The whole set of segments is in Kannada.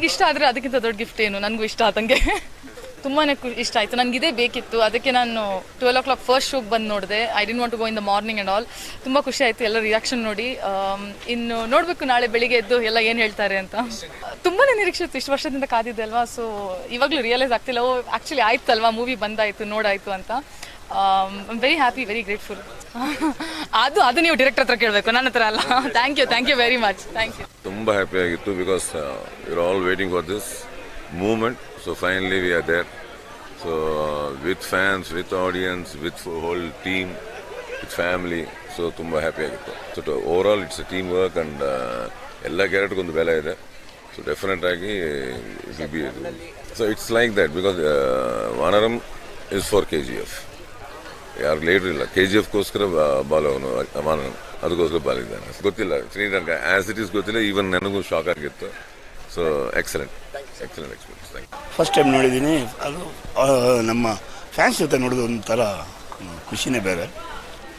ಅವರಿಗೆ ಇಷ್ಟ ಆದರೆ ಅದಕ್ಕಿಂತ ದೊಡ್ಡ ಗಿಫ್ಟ್ ಏನು, ನನಗೂ ಇಷ್ಟ ಆದಂಗೆ ತುಂಬಾ ಇಷ್ಟ ಆಯಿತು. ನನಗೆ ಇದೇ ಬೇಕಿತ್ತು, ಅದಕ್ಕೆ ನಾನು 12 o'clock ಫಸ್ಟ್ ಶೋಗೆ ಬಂದು ನೋಡಿದೆ. I didn't want to go in the morning and all. ತುಂಬ ಖುಷಿ ಆಯಿತು ಎಲ್ಲ ರಿಯಾಕ್ಷನ್ ನೋಡಿ. ಇನ್ನು ನೋಡಬೇಕು ನಾಳೆ ಬೆಳಿಗ್ಗೆ ಎದ್ದು ಎಲ್ಲ ಏನು ಹೇಳ್ತಾರೆ ಅಂತ. ತುಂಬಾ ನಿರೀಕ್ಷೆ ಇತ್ತು, ಇಷ್ಟು ವರ್ಷದಿಂದ ಕಾದಿದ್ದೆ ಅಲ್ವಾ. ಸೊ ಇವಾಗಲೂ ರಿಯಲೈಸ್ ಆಗ್ತಿಲ್ಲ, ಓ ಆ್ಯಕ್ಚುಲಿ ಆಯ್ತಲ್ವಾ ಮೂವಿ ಬಂದಾಯಿತು ನೋಡಾಯಿತು ಅಂತ. Very happy, very grateful. ಅದು ನೀವು ಡೈರೆಕ್ಟರ್ ಹತ್ರ ಕೇಳಬೇಕು, ನನ್ನ ಹತ್ರ ಅಲ್ಲ. Thank you very much. Thank you. ತುಂಬ ಹ್ಯಾಪಿ ಆಗಿತ್ತು because you are all waiting for this moment. So finally we are there. So with fans, with audience, with whole team, with family. So tumba happy agittu. So overall it's a team work and ella character gondu bela ide. So definitely agi it will be. So it's like that because Vanaram is for KGF. ಯಾರು ಲೇಟ್ರ್ ಇಲ್ಲ, KGF ಗೋಸ್ಕರ ಬಾಲವನು Vanaram ಅದಕ್ಕೋಸ್ಕರ ಬಾಲಿದ್ದಾನೆ. ಗೊತ್ತಿಲ್ಲ ಶ್ರೀರಂಗ ಆಸ್ ಇಟ್ ಈಸ್ ಗೊತ್ತಿಲ್ಲ, ಈವನ್ ನನಗೂ ಶಾಕ್ ಆಗಿತ್ತು. So excellent experience. First time ನೋಡಿದ್ದೀನಿ. ಅದು ನಮ್ಮ ಫ್ಯಾನ್ಸ್ ಜೊತೆ ನೋಡೋದು ಒಂಥರ ಖುಷಿನೇ ಬೇರೆ.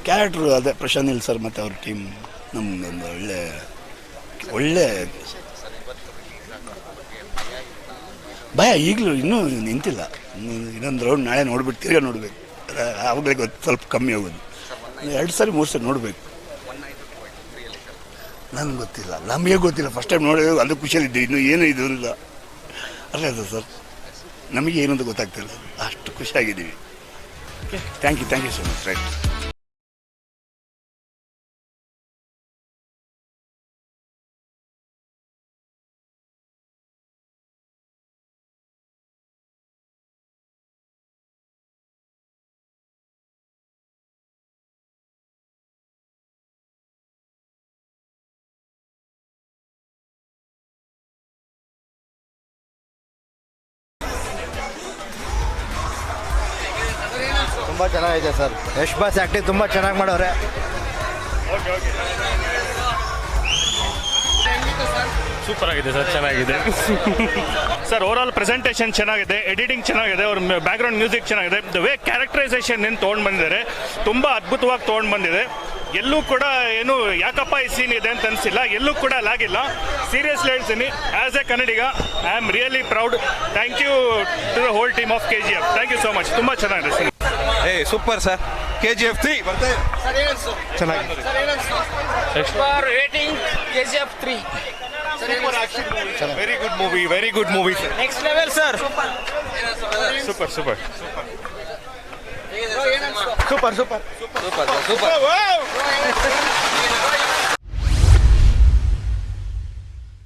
ಕ್ಯಾರೆಕ್ಟ್ರು ಅದೇ ಪ್ರಶಾಂತ್ ನೀಲ್ ಸರ್ ಮತ್ತು ಅವ್ರ ಟೀಮ್ ನಮ್ಮದೊಂದು ಒಳ್ಳೆ ಭಯ ಈಗಲೂ ಇನ್ನೂ ನಿಂತಿಲ್ಲ. ಇನ್ನೊಂದು ರೌಂಡ್ ನಾಳೆ ನೋಡ್ಬಿಟ್ಟು ತಿರ್ಗಾ ನೋಡಬೇಕು, ಆವಾಗಲೇ ಸ್ವಲ್ಪ ಕಮ್ಮಿ ಆಗೋದು. 2 ಸರಿ 3 ಸರಿ ನೋಡಬೇಕು. ನನಗೆ ಗೊತ್ತಿಲ್ಲ, ನಮಗೆ ಗೊತ್ತಿಲ್ಲ. ಫಸ್ಟ್ ಟೈಮ್ ನೋಡಿ ಅದು ಖುಷಿಯಲ್ಲಿದ್ದೀವಿ. ಇನ್ನೂ ಏನು ಇದು ಇಲ್ಲ ಅಲ್ಲ ಅದು ಸರ್, ನಮಗೆ ಏನು ಅಂತ ಗೊತ್ತಾಗ್ತಿಲ್ಲ, ಅಷ್ಟು ಖುಷಿಯಾಗಿದ್ದೀವಿ. Thank you so much. Right. ತುಂಬ ಚೆನ್ನಾಗಿದೆ ಸರ್. ಯಶ್ ಬಾಸ್ ಆ್ಯಕ್ಟಿಂಗ್ ತುಂಬ ಚೆನ್ನಾಗಿ ಮಾಡೋರೆ. ಸೂಪರ್ ಆಗಿದೆ ಸರ್, ಚೆನ್ನಾಗಿದೆ ಸರ್. ಓವರಾಲ್ ಪ್ರೆಸೆಂಟೇಷನ್ ಚೆನ್ನಾಗಿದೆ, ಎಡಿಟಿಂಗ್ ಚೆನ್ನಾಗಿದೆ, ಅವ್ರ ಬ್ಯಾಕ್ಗ್ರೌಂಡ್ ಮ್ಯೂಸಿಕ್ ಚೆನ್ನಾಗಿದೆ. ದ ವೇ ಕ್ಯಾರೆಕ್ಟರೈಸೇಷನ್ ಏನು ತೊಗೊಂಡು ಬಂದಿದ್ದಾರೆ ತುಂಬ ಅದ್ಭುತವಾಗಿ ತೊಗೊಂಡು ಬಂದಿದೆ. ಎಲ್ಲೂ ಕೂಡ ಏನು ಯಾಕಪ್ಪ ಈ ಸೀನ್ ಇದೆ ಅಂತ ಅನಿಸಿಲ್ಲ, ಎಲ್ಲೂ ಕೂಡ ಲಾಗಿಲ್ಲ. ಸೀರಿಯಸ್ಲಿ ಹೇಳ್ತೀನಿ, as a Kannadiga I am really proud. Thank you to the whole team of KGF. Thank you so much. ತುಂಬ ಚೆನ್ನಾಗಿದೆ ಸಿನಿಮಾ. Super sir. KGF 3 ಚೆನ್ನಾಗಿದೆ. Rating KGF 3. Very good movie. Next level sir. Super. Super